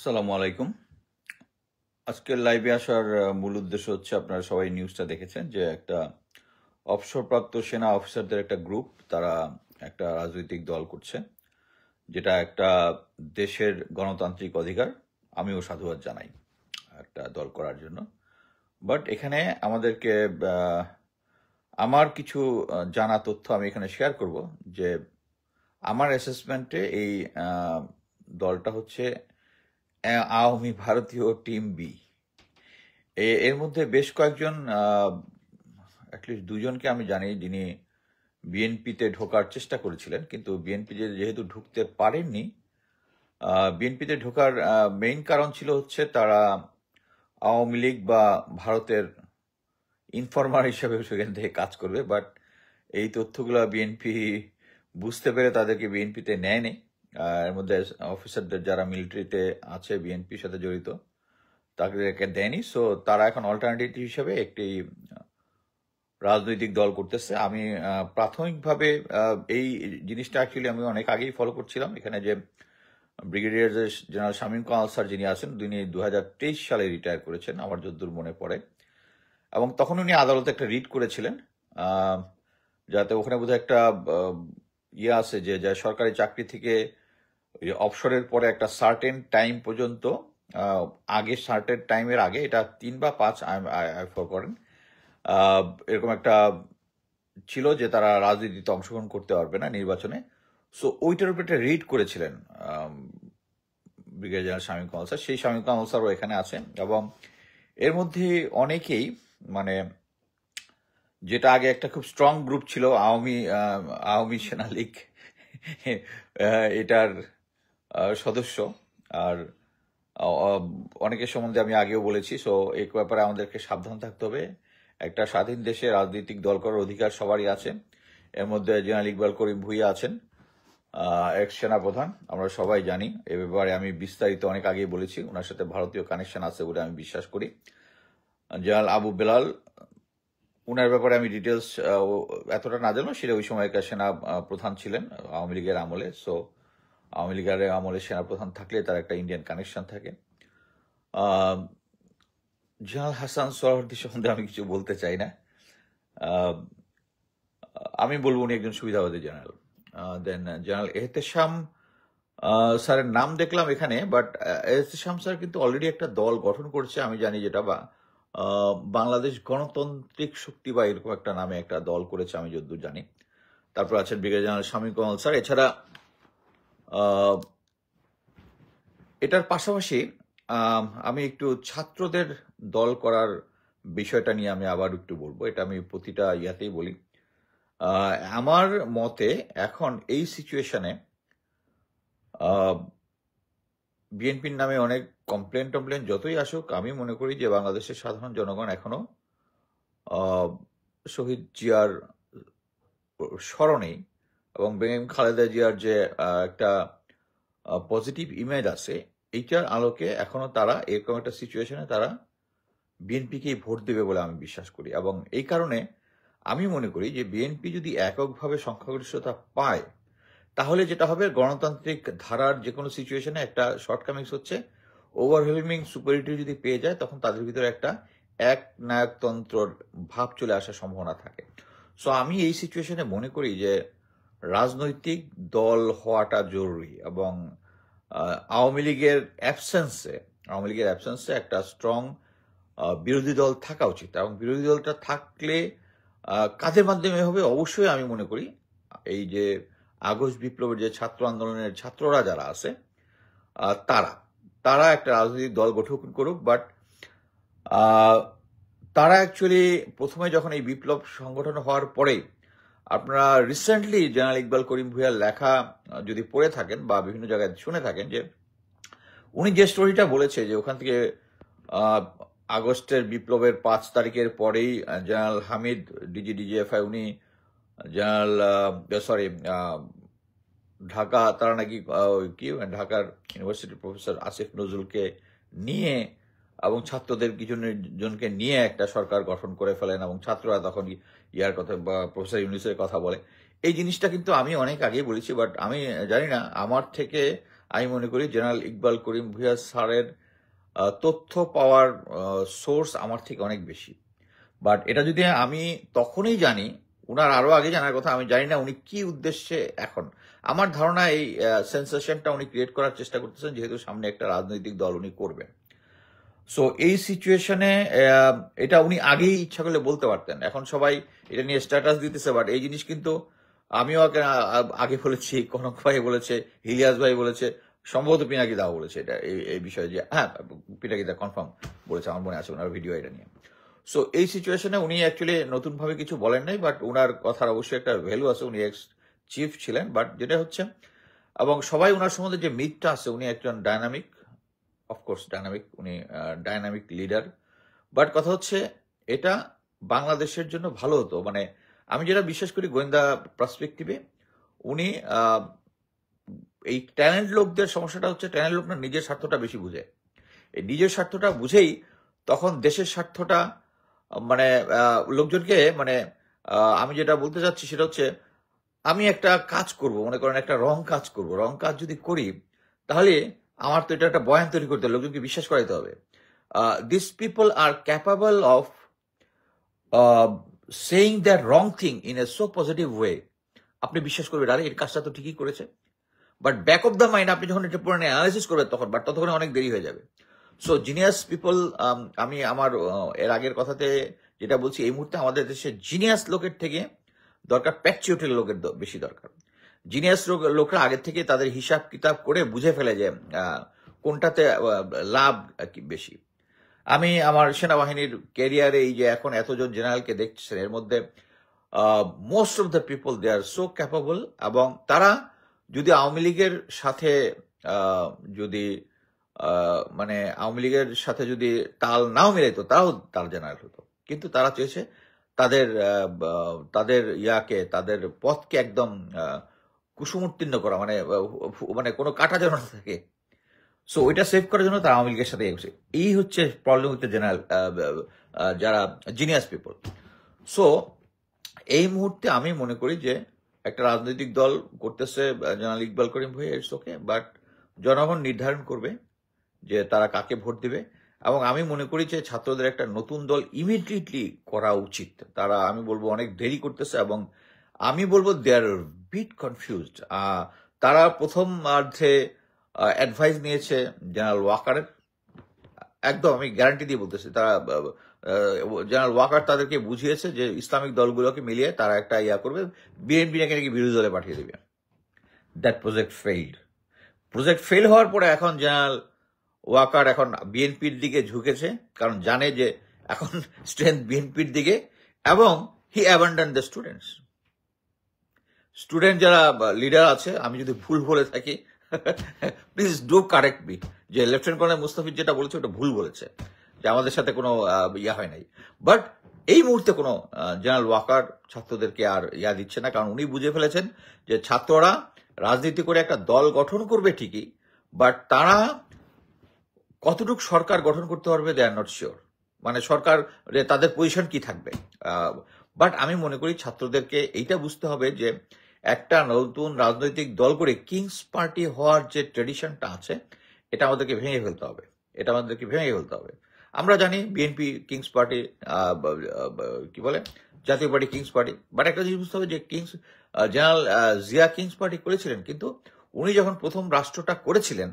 আসসালামু আলাইকুম। আজকের লাইভে আসার মূল উদ্দেশ্য হচ্ছে আপনারা সবাই নিউজটা দেখেছেন যে একটা অবসরপ্রাপ্ত সেনা অফিসারদের একটা গ্রুপ তারা একটা রাজনৈতিক দল করছে, যেটা একটা দেশের গণতান্ত্রিক অধিকার। আমিও সাধুবাদ জানাই একটা দল করার জন্য। বাট এখানে আমাদেরকে আমার কিছু জানা তথ্য আমি এখানে শেয়ার করব। যে আমার অ্যাসেসমেন্টে এই দলটা হচ্ছে আওয়ামী ভারতীয় টিম বি। এর মধ্যে বেশ কয়েকজন, অ্যাটলিস্ট দুজনকে আমি জানি যিনি বিএনপিতে ঢোকার চেষ্টা করেছিলেন, কিন্তু বিএনপি যেহেতু ঢুকতে পারেননি। বিএনপিতে ঢোকার মেইন কারণ ছিল হচ্ছে তারা আওয়ামী লীগ বা ভারতের ইনফরমার হিসাবে সেখান থেকে কাজ করবে। বাট এই তথ্যগুলো বিএনপি বুঝতে পেরে তাদেরকে বিএনপিতে নেয়নি। এর মধ্যে অফিসারদের যারা মিলিটারিতে আছে বিএনপির সাথে জড়িত তাদেরকে দেয়নি। সো তারা এখন অল্টারনেটিভ হিসেবে একটি রাজনৈতিক দল করতেছে। আমি প্রাথমিকভাবে এই জিনিসটা অ্যাকচুয়ালি আমি অনেক আগেই ফলো করছিলাম। এখানে যে brigadier general Shamim Kamal sir যিনি আছেন, তিনি 2023 সালে রিটায়ার করেছেন আমার যতদূর মনে পড়ে। এবং তখন উনি আদালতে একটা রিট করেছিলেন, যাতে ওখানে বোধহয় একটা ইয়ে আছে যে যা সরকারি চাকরি থেকে অবসরের পরে একটা সার্টেন টাইম পর্যন্ত, আগে সার্টেন টাইমের আগে, এটা 3 বা 5 করেন, এরকম একটা ছিল যে তারা রাজনীতিতে অংশগ্রহণ করতে পারবে না নির্বাচনে। সো ওইটার উপর একটা রিড করেছিলেন brigadier general Shamim Kamal sir. সেই শামীম কামাল স্যারও এখানে আছেন। এবং এর মধ্যে অনেকেই, মানে যেটা আগে একটা খুব স্ট্রং গ্রুপ ছিল আওয়ামী সেনা লীগ, এটার সদস্য। আর অনেকের সম্বন্ধে আমি আগেও বলেছি। সো এই ব্যাপারে আমাদেরকে সাবধান থাকতে হবে। একটা স্বাধীন দেশে রাজনৈতিক দল করার অধিকার সবারই আছে। এর মধ্যে জেনারেল ইকবাল করিম ভূঁইয়া আছেন, এক্স সেনাপ্রধান, আমরা সবাই জানি। এ ব্যাপারে আমি বিস্তারিত অনেক আগেই বলেছি। ওনার সাথে ভারতীয় কানেকশন আছে বলে আমি বিশ্বাস করি। জেনারেল আবু বেলাল, উনার ব্যাপারে আমি ডিটেলস এতটা না জানো, সেটা ওই সময়কার সেনা প্রধান ছিলেন আওয়ামী লীগের আমলে। সো আওয়ামী লীগের আমলে সেনাপ্রধান থাকলে তার একটা ইন্ডিয়ান কানেকশন থাকে। জেনারেল হাসান সোহরাওয়ার্দী সম্বন্ধে আমি কিছু বলতে চাই না। আমি বলবো উনি একজন সুবিধাবাদী জেনারেল। দেন জেনারেল এহতেশাম স্যারের নাম দেখলাম এখানে, বাট এহতেশাম স্যার কিন্তু অলরেডি একটা দল গঠন করছে, আমি জানি, যেটা বা বাংলাদেশ গণতান্ত্রিক শক্তি বা এরকম একটা নামে একটা দল করেছে আমি যতদূর জানি। তারপর আছেন brigadier general Shamim Kamal sir. এছাড়া এটার পাশাপাশি আমি একটু ছাত্রদের দল করার বিষয়টা নিয়ে আমি আবার একটু বলবো। এটা আমি প্রতিটা ইয়াতেই বলি। আমার মতে এখন এই সিচুয়েশনে বিএনপির নামে অনেক কমপ্লেন যতই আসুক, আমি মনে করি যে বাংলাদেশের সাধারণ জনগণ এখনো শহীদ জিয়ার স্মরণে এবং বেগম খালেদা জিয়ার যে একটা পজিটিভ ইমেজ আছে, এইটার আলোকে এখনো তারা এরকম একটা সিচুয়েশনে তারা বিএনপিকেই ভোট দেবে বলে আমি বিশ্বাস করি। এবং এই কারণে আমি মনে করি যে বিএনপি যদি এককভাবে সংখ্যাগরিষ্ঠতা পায়, তাহলে যেটা হবে, গণতান্ত্রিক ধারার যে কোনো সিচুয়েশনে একটা শর্টকামিংস হচ্ছে, ওভারওয়েলমিং সুপারিটি যদি পেয়ে যায়, তখন তাদের ভিতরে একটা এক নায়কতন্ত্রর ভাব চলে আসার সম্ভাবনা থাকে। সো আমি এই সিচুয়েশনে মনে করি যে রাজনৈতিক দল হওয়াটা জরুরি। এবং আওয়ামী লীগের অ্যাবসেন্সে একটা স্ট্রং বিরোধী দল থাকা উচিত। এবং বিরোধী দলটা থাকলে কাজের মাধ্যমে হবে, অবশ্যই আমি মনে করি এই যে আগস্ট বিপ্লবের যে ছাত্র আন্দোলনের ছাত্ররা যারা আছে, তারা একটা রাজনৈতিক দল গঠন করুক। বাট তারা অ্যাকচুয়ালি প্রথমে যখন এই বিপ্লব সংগঠন হওয়ার পরেই, আপনারা রিসেন্টলি জেনারেল ইকবাল করিম ভূঁইয়ার লেখা যদি পড়ে থাকেন বা বিভিন্ন জায়গায় শুনে থাকেন, যে উনি যে স্টোরিটা বলেছে যে ওখান থেকে আগস্টের বিপ্লবের 5 তারিখের পরেই জেনারেল হামিদ ডিজিএফআই, উনি জেনারেল ঢাকা, তারা নাকি ঢাকার ইউনিভার্সিটির প্রফেসর আসিফ নজরুলকে নিয়ে এবং ছাত্রদের কিছু জনকে নিয়ে একটা সরকার গঠন করে ফেলেন, এবং ছাত্ররা তখন ইয়ার কথা বা প্রফেসর ইউনুসের কথা বলে। এই জিনিসটা কিন্তু আমি অনেক আগেই বলেছি। বাট আমি জানি না, আমার থেকে আমি মনে করি জেনারেল ইকবাল করিম ভূঁইয়া স্যারের তথ্য পাওয়ার সোর্স আমার থেকে অনেক বেশি। বাট এটা যদি আমি তখনই জানি, উনার আরো আগে জানার কথা, আমি জানি না উনি কি উদ্দেশ্যে এখন। আমার ধারণা এই সেন্সেশনটা উনি ক্রিয়েট করার চেষ্টা করতেছেন, যেহেতু সামনে একটা রাজনৈতিক দল উনি করবেন। সো এই সিচুয়েশনে এটা উনি আগেই ইচ্ছা করলে বলতে পারতেন। এখন সবাই এটা নিয়ে স্ট্যাটাস দিতেছে, বাট এই জিনিস কিন্তু আমিও আগে বলেছি, কনক ভাই বলেছে, হিলিয়াস ভাই বলেছে, সম্ভবত পিনাকি দাও বলেছে এটা এই বিষয়ে, যে হ্যাঁ পিনাকি দা কনফার্ম বলেছে, আমার মনে আছে ওনার ভিডিও এটা নিয়ে। সো এই সিচুয়েশনে উনি অ্যাকচুয়ালি নতুনভাবে কিছু বলেন নাই, বাট ওনার কথার অবশ্যই একটা ভ্যালু আছে, উনি এক্স চিফ ছিলেন। বাট যেটা হচ্ছে, এবং সবাই ওনার সম্বন্ধে যে মিথটা আছে, উনি একজন ডায়নামিক, অফকোর্স ডায়নামিক, উনি ডায়নামিক লিডার। বাট কথা হচ্ছে এটা বাংলাদেশের জন্য ভালো হতো। মানে আমি যেটা বিশ্বাস করি গোয়েন্দা পার্সপেক্টিভে, উনি এই ট্যালেন্ট লোকদের সমস্যাটা হচ্ছে, ট্যালেন্ট লোকরা নিজের স্বার্থটা বেশি বুঝে। এই নিজের স্বার্থটা বুঝেই তখন দেশের স্বার্থটা মানে লোকজনকে মানে আমি যেটা বলতে চাচ্ছি সেটা হচ্ছে, আমি একটা কাজ করব, মনে করেন একটা রং কাজ করব, রং কাজ যদি করি তাহলে আমার তো এটা একটা বয়ান তৈরি করতে হবে, লোকজনকে বিশ্বাস করাইতে হবে। This people are capable of saying that wrong thing in a so positive way, আপনি বিশ্বাস করবেন আরে এর কাজটা তো ঠিকই করেছে। But back of the mind আপনি যখন এটা পুরো অ্যানালাইসিস করবেন তখন, বাট ততক্ষণে অনেক দেরি হয়ে যাবে। সো জিনিয়াস পিপল, আমি আমার এর আগের কথাতে যেটা বলছি, এই মুহূর্তে আমাদের দেশে জিনিয়াস লোকের থেকে দরকার প্যাট্রিয়টের লোকের বেশি দরকার। জিনিয়াস লোকরা আগের থেকে তাদের হিসাব কিতাব করে বুঝে ফেলে যে কোনটাতে লাভ বেশি। আমি আমার সেনাবাহিনীর ক্যারিয়ারে এই যে এখন এতজন জেনারেলকে দেখছেন, এর মধ্যে most of the people they are so capable, এবং তারা যদি আওয়ামী লীগের সাথে যদি মানে আওয়ামী লীগের সাথে যদি তাল নাও মিলাইতো তাও তার জেনারেল হতো, কিন্তু তারা চেয়েছে তাদের তাদের ইয়াকে, তাদের পথকে একদম কুসুমোত্তীর্ণ করা, মানে মানে কোনো কাটা যেন না থাকে। সো ওইটা সেভ করার জন্য তারা আওয়ামী লীগের সাথে এগোছে। এই হচ্ছে প্রবলেম উইথ জেনারেল, যারা জিনিয়াস পিপল। সো এই মুহূর্তে আমি মনে করি যে একটা রাজনৈতিক দল করতেছে general Iqbal Karim Bhuiyan, it's okay, but জনগণ নির্ধারণ করবে যে তারা কাকে ভোট দিবে। এবং আমি মনে করি যে ছাত্রদের একটা নতুন দল ইমিডিয়েটলি করা উচিত। তারা আমি বলবো অনেক দেরি করতেছে, এবং আমি বলবো দে আর বিট কনফিউজড। তারা প্রথমার্ধে অ্যাডভাইস নিয়েছে জেনারেল ওয়াকারের, একদম আমি গ্যারান্টি দিয়ে বলতেছি। তারা জেনারেল ওয়াকার তাদেরকে বুঝিয়েছে যে ইসলামিক দলগুলোকে মিলিয়ে তারা একটা ইয়া করবে, বিএনপি নাকি বিরোধী দলে পাঠিয়ে দেবে। That project failed. Project fail হওয়ার পরে এখন জেনারেল ওয়াকার এখন বিএনপির দিকে ঝুঁকেছে, কারণ জানে যে এখন স্ট্রেংথ বিএনপির দিকে, এবং হি অ্যাবান্ডন দ্য স্টুডেন্টস। স্টুডেন্ট যারা লিডার আছে, আমি যদি ভুল বলে থাকি প্লিজ ডু কারেক্ট মি, যে লেফটেন্যান্ট কর্নেল মুস্তাফিজ যেটা বলেছে ওটা ভুল বলেছে, যে আমাদের সাথে কোনো ইয়া হয় নাই। বাট এই মুহূর্তে কোনো জেনারেল ওয়াকার ছাত্রদেরকে আর ইয়া দিচ্ছে না, কারণ উনি বুঝে ফেলেছেন যে ছাত্ররা রাজনীতি করে একটা দল গঠন করবে ঠিকই, বাট তারা কতটুকু সরকার গঠন করতে পারবে দে আর নট শিওর, মানে সরকার তাদের পজিশন কি থাকবে। বাট আমি মনে করি ছাত্রদেরকে এইটা বুঝতে হবে যে একটা নতুন রাজনৈতিক দল করে কিংস পার্টি হওয়ার যে ট্রেডিশনটা আছে, এটা আমাদেরকে ভেঙে ফেলতে হবে, এটা আমাদেরকে ভেঙে ফেলতে হবে। আমরা জানি বিএনপি কিংস পার্টি, কি বলে জাতীয় পার্টি কিংস পার্টি, বাট একটা জিনিস বুঝতে হবে যে king's general Zia king's party করেছিলেন, কিন্তু উনি যখন প্রথম রাষ্ট্রটা করেছিলেন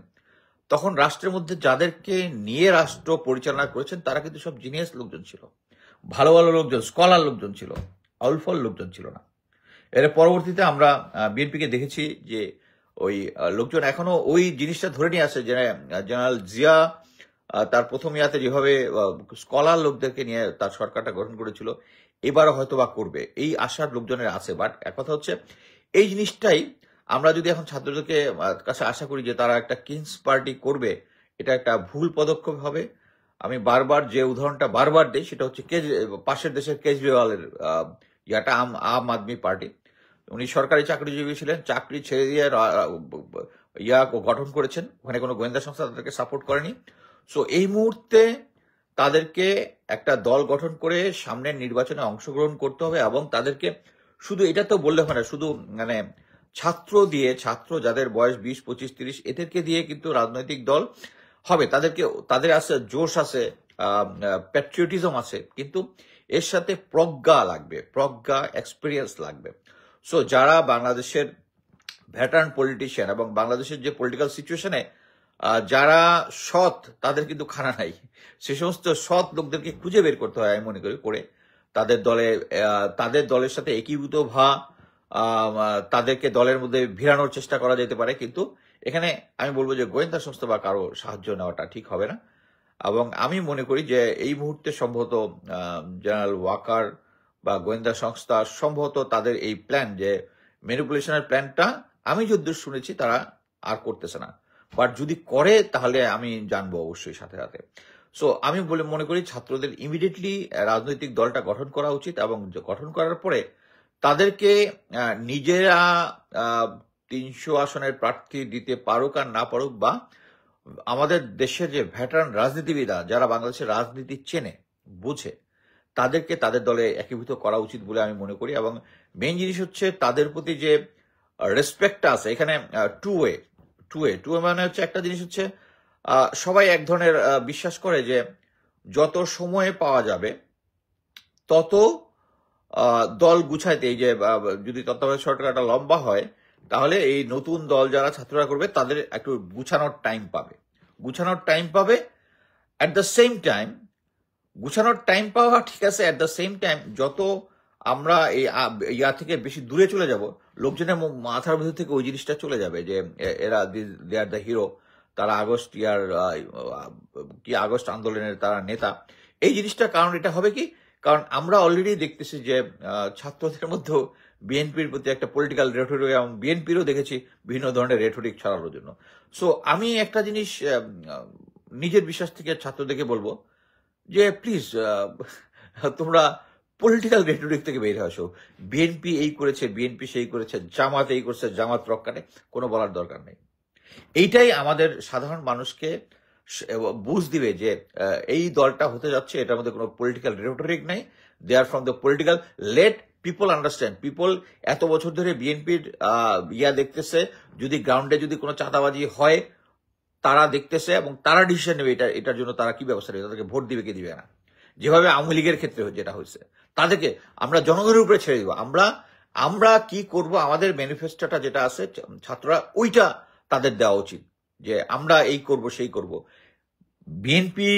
তখন রাষ্ট্রের মধ্যে যাদেরকে নিয়ে রাষ্ট্র পরিচালনা করেছেন তারা কিন্তু সব জিনিয়াস লোকজন ছিল, ভালো ভালো লোকজন, স্কলার লোকজন ছিল, আউলফল লোকজন ছিল না। এর পরবর্তীতে আমরা বিএনপিকে দেখেছি যে ওই লোকজন এখনো ওই জিনিসটা ধরে নিয়ে আসে, যে জেনারেল জিয়া তার প্রথম ইয়াতে যেভাবে স্কলার লোকদেরকে নিয়ে তার সরকারটা গঠন করেছিল, এবারও হয়তো বা করবে, এই আশার লোকজনের আছে। বাট এক কথা হচ্ছে এই জিনিসটাই আমরা যদি এখন ছাত্রদেরকে কাছে আশা করি যে তারা একটা কিংস পার্টি করবে, এটা একটা ভুল পদক্ষেপ হবে। আমি বারবার যে উদাহরণটা বারবার দিই সেটা হচ্ছে পাশের দেশের কেজরিওয়ালের ইয়াটা, আম আদমি পার্টি। উনি সরকারি চাকরিজীবী ছিলেন, চাকরি ছেড়ে দিয়ে ইয়া গঠন করেছেন, ওখানে কোনো গোয়েন্দা সংস্থা তাদেরকে সাপোর্ট করেনি। সো এই মুহূর্তে তাদেরকে একটা দল গঠন করে সামনের নির্বাচনে অংশগ্রহণ করতে হবে, এবং তাদেরকে শুধু এটা তো বললে হয় না, শুধু মানে ছাত্র দিয়ে, ছাত্র যাদের বয়স 20, 25, 30, এদেরকে দিয়ে কিন্তু রাজনৈতিক দল হবে। তাদের আছে জোশ আছে, প্যাট্রিয়টিজম আছে, কিন্তু এর সাথে প্রজ্ঞা লাগবে, প্রজ্ঞা, এক্সপিরিয়েন্স লাগবে। সো যারা বাংলাদেশের ভ্যাটার্ন পলিটিশিয়ান এবং বাংলাদেশের যে পলিটিক্যাল সিচুয়েশনে যারা সৎ, তাদের কিন্তু খানা নাই। সে সমস্ত সৎ লোকদেরকে খুঁজে বের করতে হয়, আমি মনে করি, করে তাদের দলের সাথে একীভূত তাদেরকে দলের মধ্যে ভিড়ানোর চেষ্টা করা যেতে পারে। কিন্তু এখানে আমি বলবো যে গোয়েন্দা সংস্থা বা কারো সাহায্য নেওয়াটা ঠিক হবে না। এবং আমি মনে করি যে এই মুহূর্তে সম্ভবত জেনারেল ওয়াকার বা গোয়েন্দা সংস্থা সম্ভবত তাদের এই প্ল্যান, যে ম্যানিপুলেশনের প্ল্যানটা, আমি যদ্দূর শুনেছি তারা আর করতেছে না। বাট যদি করে তাহলে আমি জানবো অবশ্যই সাথে সাথে। সো আমি মনে করি ছাত্রদের ইমিডিয়েটলি রাজনৈতিক দলটা গঠন করা উচিত, এবং গঠন করার পরে তাদেরকে নিজেরা 300 আসনের প্রার্থী দিতে পারুক আর না পারুক, বা আমাদের দেশের যে ভেটারান রাজনীতিবিদরা যারা বাংলাদেশের রাজনীতি চেনে, বুঝে, তাদেরকে তাদের দলে একীভূত করা উচিত বলে আমি মনে করি। এবং মেইন জিনিস হচ্ছে তাদের প্রতি যে রেসপেক্টটা আছে, এখানে টু ওয়ে মানে হচ্ছে, একটা জিনিস হচ্ছে সবাই এক ধরনের বিশ্বাস করে যে যত সময় পাওয়া যাবে তত দল গুছাইতে, এই যে যদি তত্ত্বাবধায়ক সরকারটা লম্বা হয়, তাহলে এই নতুন দল যারা ছাত্ররা করবে তাদের একটু গুছানোর টাইম পাবে। অ্যাট দ্য সেম টাইম গুছানোর টাইম পাওয়া ঠিক আছে, অ্যাট দ্য সেম টাইম যত আমরা এই ইয়া থেকে বেশি দূরে চলে যাব, লোকজনের মাথার ভিতর থেকে ওই জিনিসটা চলে যাবে যে এরা দে আর দ্য হিরো, তারা আগস্ট আন্দোলনের তারা নেতা। এই জিনিসটা কারণ এটা হবে কি, কারণ আমরা অলরেডি দেখতেছি যে ছাত্রদের মধ্যে বিএনপির প্রতি একটা পলিটিক্যাল রেটরিক, এবং বিএনপিরও দেখেছি বিভিন্ন ধরনের রেটরিক ছড়ানোর জন্য। সো আমি একটা জিনিস নিজের বিশ্বাস থেকে ছাত্রদেরকে বলবো যে প্লিজ তোমরা পলিটিক্যাল রেটরিক থেকে বের আসো। বিএনপি এই করেছে, বিএনপি সেই করেছে, জামাত এই করছে, জামাত রক্ষানে কোনো বলার দরকার নেই। এইটাই আমাদের সাধারণ মানুষকে বুঝ দিবে যে এই দলটা হতে যাচ্ছে, এটার মধ্যে কোনো পলিটিক্যাল রেটরিক নেই। They are from the political, let people understand. People এত বছর ধরে বিএনপির দেখতেছে, যদি গ্রাউন্ডে যদি কোনো চাঁদাবাজি হয় তারা দেখতেছে, এবং তারা ডিসিশন নেবে এটার জন্য তারা কি ব্যবস্থা নেবে, তাদেরকে ভোট দিবে কি দিবে না। যেভাবে আওয়ামী লীগের ক্ষেত্রে যেটা হয়েছে, তাদেরকে আমরা জনগণের উপরে ছেড়ে দিব। আমরা কি করব, আমাদের ম্যানিফেস্টোটা যেটা আছে ছাত্ররা, ওইটা তাদের দেওয়া উচিত, যে আমরা এই করব সেই করব। বিএনপি,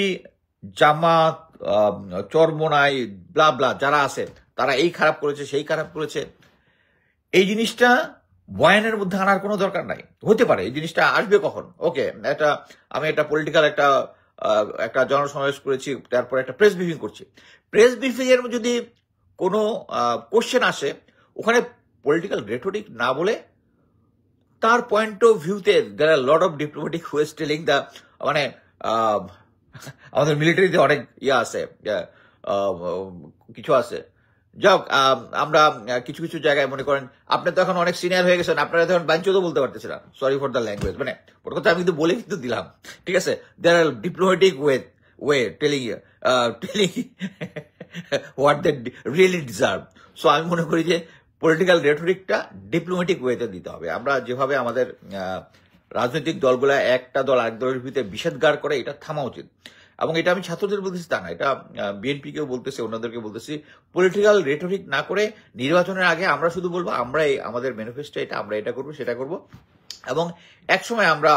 জামাত, চরমোনাই, ব্লা ব্লা যারা আছে, তারা এই খারাপ করেছে, সেই খারাপ করেছে, এই জিনিসটা বয়ানের মধ্যে আনার কোনো দরকার নাই। হতে পারে এই জিনিসটা আসবে কখন, ওকে, আমি একটা পলিটিক্যাল একটা জনসমাবেশ করেছি, তারপর একটা প্রেস ব্রিফিং করছি। প্রেস ব্রিফিং এর যদি কোনো কোশ্চেন আসে, ওখানে পলিটিক্যাল রেটরিক না বলে তার পয়েন্ট অফ ভিউতে there are lot of diplomatic ways telling the, মানে আমাদের মিলিটারিতে অনেক আছে, কিছু আছে। যাক, আমরা কিছু কিছু জায়গায় মনে করেন, আপনি তো এখন অনেক সিনিয়র হয়ে গেছেন, আপনারা তখন বাঞ্চও বলতে পারতেছেন না, সরি ফর দ্য ল্যাঙ্গুয়েজ, মানে ওর কথা আমি কিন্তু বলে কিন্তু দিলাম, ঠিক আছে। There are diplomatic way telling what they really deserve. So আমি মনে করি যে পলিটিক্যাল রেটরিকটা ডিপ্লোম্যাটিক ওয়েতে দিতে হবে। আমরা যেভাবে আমাদের রাজনৈতিক দলগুলা একটা দল আরেক দলের ভিতরে বিষেধগার করে, এটা থামা উচিত। এবং এটা আমি ছাত্রদের বলতেছি তা না, এটা বিএনপিকেও বলতেছি, অন্যদেরকে বলতেছি, পলিটিক্যাল রেটরিক না করে নির্বাচনের আগে আমরা শুধু বলবো আমরা আমাদের ম্যানিফেস্টো এটা, আমরা এটা করবো সেটা করবো, এবং একসময় আমরা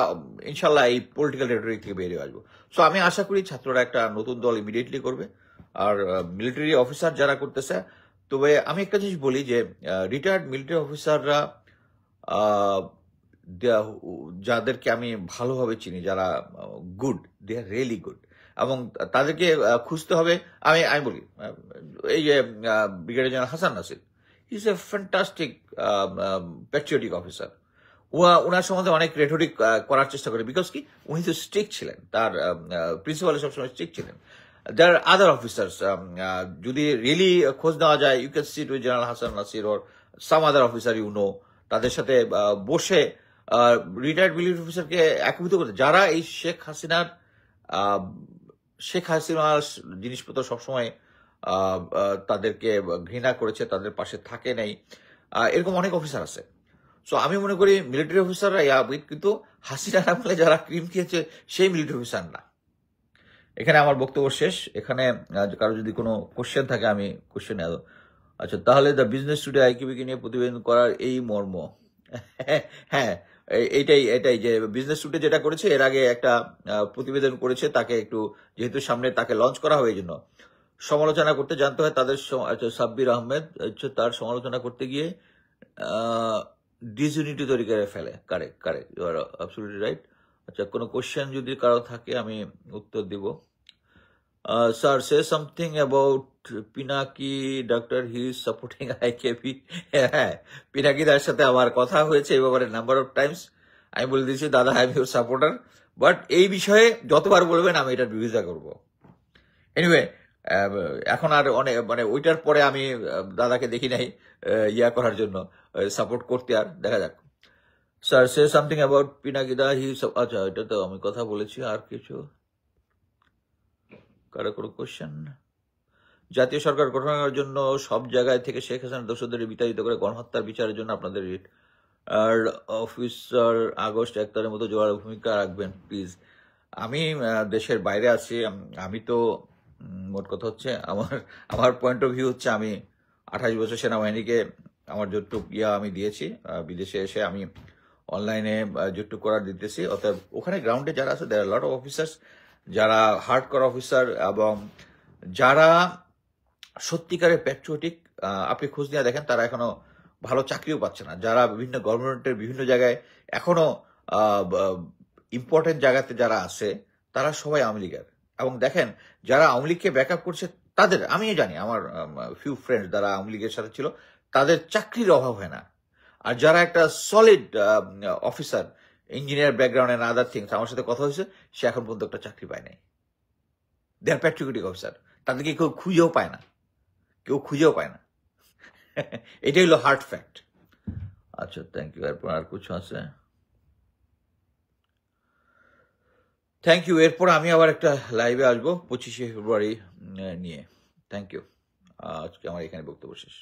ইনশাল্লাহ এই পলিটিক্যাল রেটরিক থেকে বেরিয়ে আসবো। সো আমি আশা করি ছাত্ররা একটা নতুন দল ইমিডিয়েটলি করবে। আর মিলিটারি অফিসার যারা করতেছে, তবে আমি একটা জিনিস বলি যে রিটায়ার্ড মিলিটারি অফিসাররা যাদেরকে আমি ভালোভাবে চিনি, যারা good, they are really good, এবং তাদেরকে খুঁজতে হবে। আমি বলি, এই যে brigadier general Hasan Nasir, he is a fantastic patriotic officer. ওনার সম্বন্ধে অনেক রেটরিক করার চেষ্টা করে, বিকজ কি উনি তো স্ট্রিক্ট ছিলেন, তার প্রিন্সিপাল সবসময় স্ট্রিক্ট ছিলেন। There are other officers, যদি রিয়েলি খোঁজ নেওয়া যায়, you can sit with general Hasan Nasir or some other officer, তাদের সাথে বসে রিটায়ার্ড মিলিটারি অফিসারকে একীভূত করতে, যারা এই শেখ হাসিনার জিনিসপত্র সবসময় তাদেরকে ঘৃণা করেছে, তাদের পাশে থাকে নাই, এরকম অনেক অফিসার আছে। সো আমি মনে করি মিলিটারি অফিসাররা ইয়াবিদ, কিন্তু হাসিনা আমলে যারা ক্রিম খেয়েছে সেই মিলিটারি অফিসার না। এখানে আমার বক্তব্য শেষ। এখানে কারো যদি কোনো কোশ্চেন থাকে আমি কোশ্চেন। আচ্ছা, তাহলে দ্য বিজনেস টুডে আইকিউবিকে নিয়ে প্রতিবেদন করার এই মর্ম। হ্যাঁ, এটাই যে বিজনেস টুডে যেটা করেছে, এর আগে একটা প্রতিবেদন করেছে, তাকে একটু যেহেতু সামনে তাকে লঞ্চ করা হয়, এই জন্য সমালোচনা করতে জানতে হয় তাদের। আচ্ছা, সাব্বির আহমেদ হচ্ছে তার সমালোচনা করতে গিয়ে ডিসইউনিটি তৈরি করে ফেলে। Correct correct, you are absolutely right. আচ্ছা, কোনো কোশ্চেন যদি কারো থাকে আমি উত্তর দিব। Sir, say something about Pinaki doctor, he is supporting IKP. হ্যাঁ, পিনাকি দার সাথে আমার কথা হয়েছে এই ব্যাপারে নাম্বার অফ টাইমস। আমি বলে দিয়েছি, দাদা I am your supporter, but এই বিষয়ে যতবার বলবেন আমি এটার বিরোধিতা করব। এনিওয়ে, এখন আর অনেক মানে ওইটার পরে আমি দাদাকে দেখি নাই ইয়া করার জন্য, সাপোর্ট করতে। আর দেখা যাক। স্যার, সে সামথিং অ্যাবাউট পিনাকিদা, হি। আচ্ছা, এটা তো আমি কথা বলেছি। আর কিছু কারো কোনো কোশ্চেন? জাতীয় সরকার গঠনের জন্য সব জায়গায় থেকে শেখ হাসিনার দোষদের বিতাড়িত করে গণহত্যার বিচারের জন্য আপনাদের আর অফিসার আগস্ট 1 তারিখের মতো জোয়ার ভূমিকা রাখবেন প্লিজ। আমি দেশের বাইরে আছি। আমি তো মোট কথা হচ্ছে আমার পয়েন্ট অফ ভিউ হচ্ছে, আমি 28 বছর সেনাবাহিনীকে আমার যতটুক আমি দিয়েছি। বিদেশে এসে আমি অনলাইনে যতটুক করার দিতেছি। অর্থাৎ ওখানে গ্রাউন্ডে যারা আছে, দেয়ার লট অফ অফিসার্স যারা হার্ড কর অফিসার এবং যারা সত্যিকারের প্যাট্রিয়টিক। আপনি খোঁজ নিয়ে দেখেন, তারা এখনো ভালো চাকরিও পাচ্ছে না। যারা বিভিন্ন গভর্নমেন্টের বিভিন্ন জায়গায় এখনো ইম্পর্টেন্ট জায়গাতে যারা আছে, তারা সবাই আওয়ামী লীগের। এবং দেখেন, যারা আওয়ামী লীগকে ব্যাক আপ করছে তাদের, আমি জানি আমার ফিউ ফ্রেন্ডস যারা আওয়ামী লীগের সাথে ছিল, তাদের চাকরির অভাব হয় না। আর যারা একটা solid officer, engineer background and other things, আমার সাথে কথা হয়েছে, সে এখন পর্যন্ত একটা চাকরি পায় নাই। দে আর প্যাট্রিয়টিক অফিসার, তাদেরকে কেউ খুঁজেও পায় না, কেউ খুঁজেও পায় না। এটাই হলো হার্ড ফ্যাক্ট। আচ্ছা, থ্যাংক ইউ। এরপর আর কিছু আছে? Thank you. এরপর আমি আবার একটা লাইভে আসবো 25শে ফেব্রুয়ারি নিয়ে। Thank you. আজকে আমার এখানে বক্তব্য শেষ।